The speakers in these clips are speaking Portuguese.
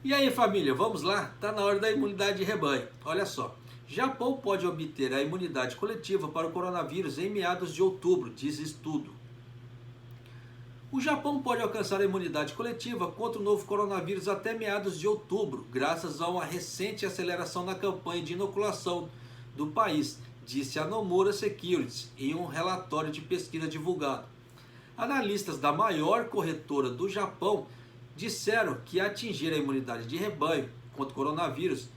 E aí, família, vamos lá? Tá na hora da imunidade de rebanho. Olha só. Japão pode obter a imunidade coletiva para o coronavírus em meados de outubro, diz estudo. O Japão pode alcançar a imunidade coletiva contra o novo coronavírus até meados de outubro, graças a uma recente aceleração na campanha de inoculação do país, disse a Nomura Securities em um relatório de pesquisa divulgado. Analistas da maior corretora do Japão disseram que atingir a imunidade de rebanho contra o coronavírus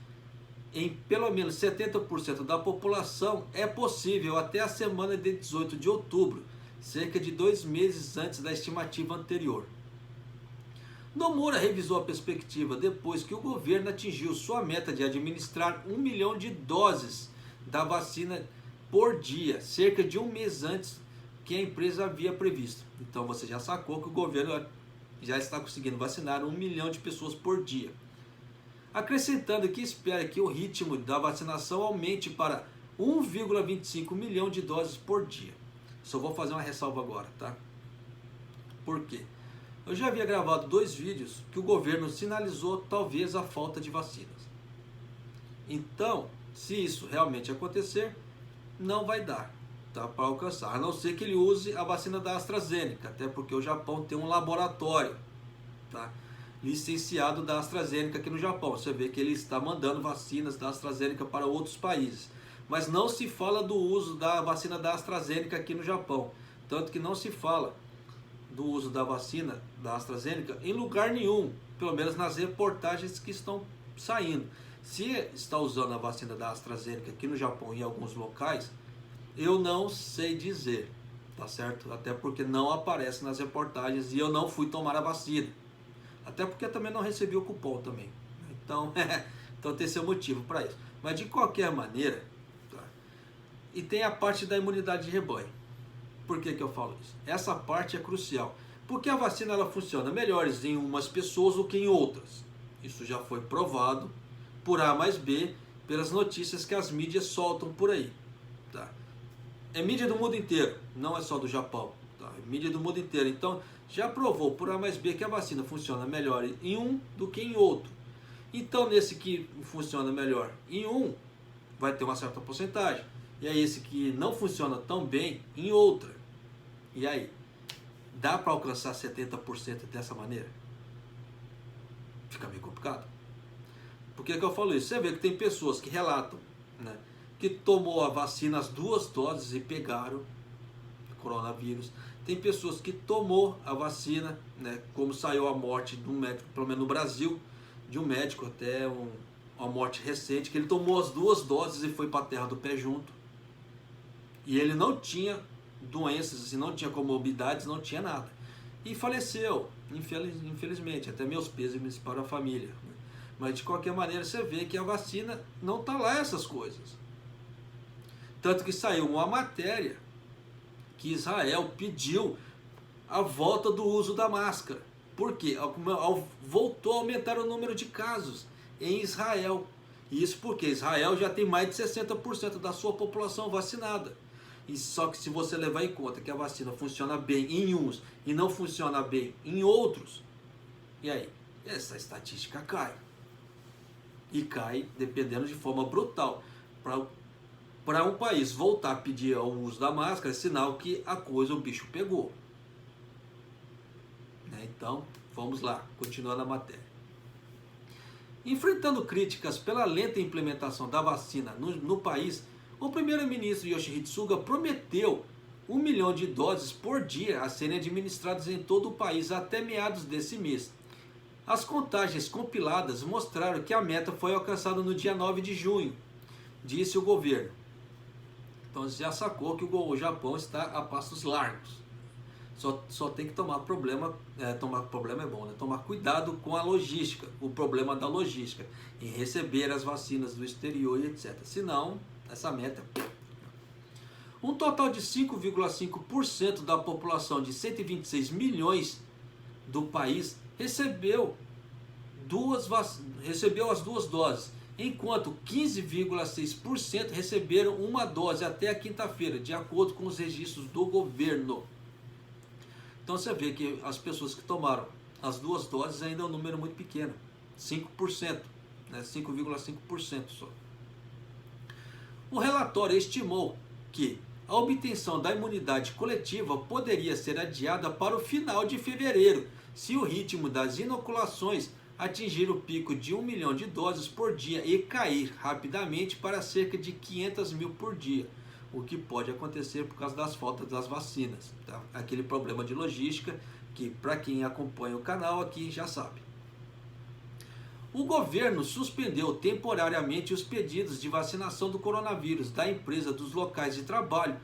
em pelo menos 70% da população é possível até a semana de 18 de outubro, cerca de 2 meses antes da estimativa anterior. Nomura revisou a perspectiva depois que o governo atingiu sua meta de administrar 1 milhão de doses da vacina por dia, cerca de um mês antes que a empresa havia previsto. Então você já sacou que o governo já está conseguindo vacinar 1 milhão de pessoas por dia. Acrescentando que espera que o ritmo da vacinação aumente para 1,25 milhão de doses por dia. Só vou fazer uma ressalva agora, tá? Por quê? Eu já havia gravado 2 vídeos que o governo sinalizou talvez a falta de vacinas. Então, se isso realmente acontecer, não vai dar, tá, para alcançar, a não ser que ele use a vacina da AstraZeneca, até porque o Japão tem um laboratório, tá, licenciado da AstraZeneca aqui no Japão. Você vê que ele está mandando vacinas da AstraZeneca para outros países, mas não se fala do uso da vacina da AstraZeneca aqui no Japão, tanto que não se fala do uso da vacina da AstraZeneca em lugar nenhum, pelo menos nas reportagens que estão saindo. Se está usando a vacina da AstraZeneca aqui no Japão em alguns locais, eu não sei dizer, tá certo? Até porque não aparece nas reportagens e eu não fui tomar a vacina. Até porque também não recebi o cupom também. Então, então tem seu motivo para isso. Mas de qualquer maneira, tá? E tem a parte da imunidade de rebanho. Por que eu falo isso? Essa parte é crucial. Porque a vacina ela funciona melhor em umas pessoas do que em outras. Isso já foi provado por A mais B, pelas notícias que as mídias soltam por aí. Tá? É mídia do mundo inteiro, não é só do Japão. Tá? É mídia do mundo inteiro. Então, já provou por A mais B que a vacina funciona melhor em um do que em outro. Então, nesse que funciona melhor em um, vai ter uma certa porcentagem. E aí, esse que não funciona tão bem em outra. E aí? Dá para alcançar 70% dessa maneira? Fica meio complicado. Por que eu falo isso? Você vê que tem pessoas que relatam, né, que tomou a vacina as 2 doses e pegaram coronavírus. Tem pessoas que tomou a vacina, né, como saiu a morte de um médico, pelo menos no Brasil, de um médico, até uma morte recente, que ele tomou as 2 doses e foi para a terra do pé junto. E ele não tinha doenças, assim, não tinha comorbidades, não tinha nada. E faleceu, infelizmente, até meus pêsames para a família. Mas de qualquer maneira você vê que a vacina não está lá essas coisas. Tanto que saiu uma matéria que Israel pediu a volta do uso da máscara. Por quê? Voltou a aumentar o número de casos em Israel. Isso porque Israel já tem mais de 60% da sua população vacinada. E só que se você levar em conta que a vacina funciona bem em uns e não funciona bem em outros, e aí? Essa estatística cai. E cai dependendo de forma brutal. Para um país voltar a pedir o uso da máscara, é sinal que a coisa, o bicho pegou. Então, vamos lá, continuando a matéria. Enfrentando críticas pela lenta implementação da vacina no país, o primeiro-ministro Yoshihide Suga prometeu 1 milhão de doses por dia a serem administradas em todo o país até meados desse mês. As contagens compiladas mostraram que a meta foi alcançada no dia 9 de junho, disse o governo. Então você já sacou que o Japão está a passos largos. Só tem que tomar problema é bom, né? Tomar cuidado com a logística, o problema da logística, em receber as vacinas do exterior e etc. Senão, essa meta... Um total de 5,5% da população de 126 milhões do país recebeu as 2 doses, enquanto 15,6% receberam uma dose até a quinta-feira, de acordo com os registros do governo. Então você vê que as pessoas que tomaram as 2 doses ainda é um número muito pequeno. 5%, né? 5,5% só. O relatório estimou que a obtenção da imunidade coletiva poderia ser adiada para o final de fevereiro, se o ritmo das inoculações atingir o pico de 1 milhão de doses por dia e cair rapidamente para cerca de 500 mil por dia, o que pode acontecer por causa das faltas das vacinas. Tá? Aquele problema de logística que, para quem acompanha o canal aqui, já sabe. O governo suspendeu temporariamente os pedidos de vacinação do coronavírus da empresa dos locais de trabalho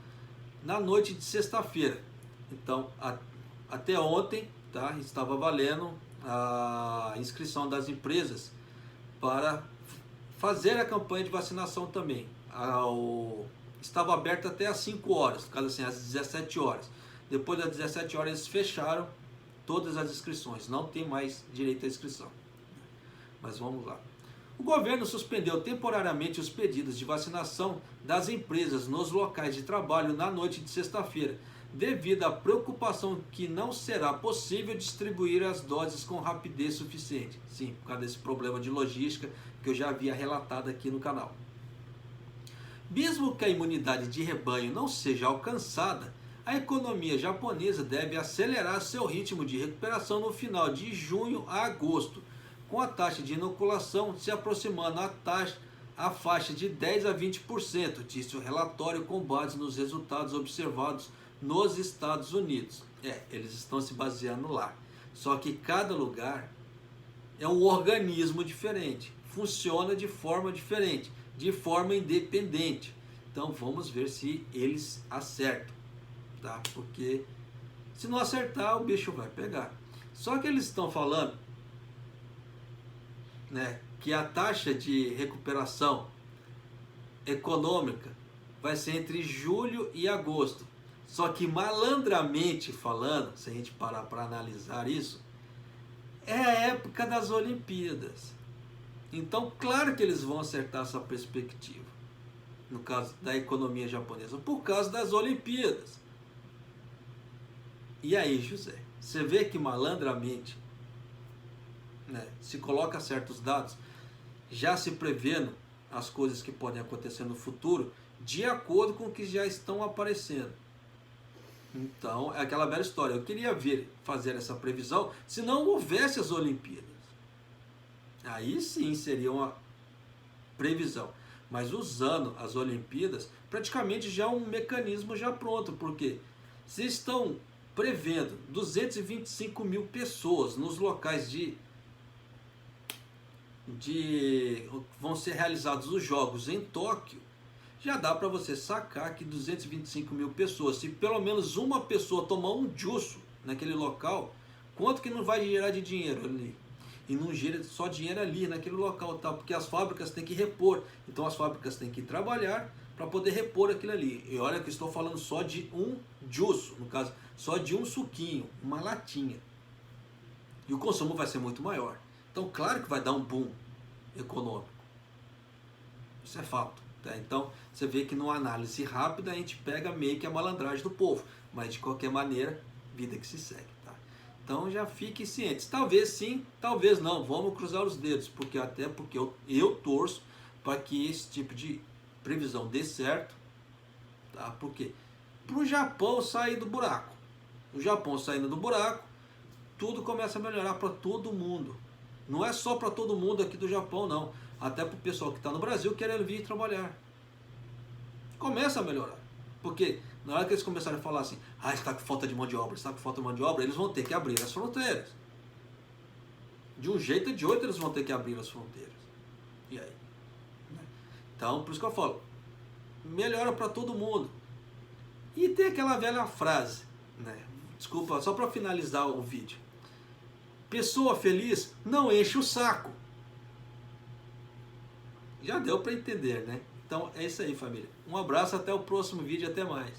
na noite de sexta-feira. Então, até ontem, tá, estava valendo a inscrição das empresas para fazer a campanha de vacinação também. Estava aberto até às 5 horas, no caso assim, às 17 horas. Depois das 17 horas eles fecharam todas as inscrições, não tem mais direito à inscrição. Mas vamos lá. O governo suspendeu temporariamente os pedidos de vacinação das empresas nos locais de trabalho na noite de sexta-feira, devido à preocupação que não será possível distribuir as doses com rapidez suficiente. Sim, por causa desse problema de logística que eu já havia relatado aqui no canal. Mesmo que a imunidade de rebanho não seja alcançada, a economia japonesa deve acelerar seu ritmo de recuperação no final de junho a agosto, com a taxa de inoculação se aproximando à faixa de 10 a 20%, disse o relatório com base nos resultados observados nos Estados Unidos. Eles estão se baseando lá. Só que cada lugar é um organismo diferente, funciona de forma diferente, de forma independente. Então vamos ver se eles acertam, tá? Porque se não acertar, o bicho vai pegar. Só que eles estão falando, né, que a taxa de recuperação econômica vai ser entre julho e agosto. Só que malandramente falando, se a gente parar para analisar isso, é a época das Olimpíadas. Então, claro que eles vão acertar essa perspectiva, no caso da economia japonesa, por causa das Olimpíadas. E aí, José, você vê que malandramente, né, se coloca certos dados, já se prevendo as coisas que podem acontecer no futuro, de acordo com o que já estão aparecendo. Então, é aquela velha história. Eu queria fazer essa previsão se não houvesse as Olimpíadas. Aí sim seria uma previsão. Mas usando as Olimpíadas, praticamente já é um mecanismo já pronto, porque se estão prevendo 225 mil pessoas nos locais vão ser realizados os Jogos em Tóquio, já dá para você sacar que 225 mil pessoas, se pelo menos uma pessoa tomar um jutsu naquele local, quanto que não vai gerar de dinheiro ali? E não gira só dinheiro ali naquele local, tá? Porque as fábricas têm que repor, então as fábricas têm que trabalhar para poder repor aquilo ali. E olha que eu estou falando só de um jutsu, no caso, só de um suquinho, uma latinha. E o consumo vai ser muito maior. Então, claro que vai dar um boom econômico. Isso é fato. Tá? Então, você vê que numa análise rápida a gente pega meio que a malandragem do povo. Mas, de qualquer maneira, vida que se segue. Tá? Então, já fiquem cientes. Talvez sim, talvez não. Vamos cruzar os dedos. Até porque eu torço para que esse tipo de previsão dê certo. Tá? Por quê? Para o Japão sair do buraco. O Japão saindo do buraco, tudo começa a melhorar para todo mundo. Não é só para todo mundo aqui do Japão, não. Até para o pessoal que está no Brasil querendo vir trabalhar. Começa a melhorar. Porque na hora que eles começarem a falar assim, está com falta de mão de obra, está com falta de mão de obra, eles vão ter que abrir as fronteiras. De um jeito ou de outro eles vão ter que abrir as fronteiras. E aí? Então, por isso que eu falo, melhora para todo mundo. E tem aquela velha frase, né? Desculpa, só para finalizar o vídeo. Pessoa feliz não enche o saco. Já deu para entender, né? Então é isso aí, família. Um abraço, até o próximo vídeo, até mais.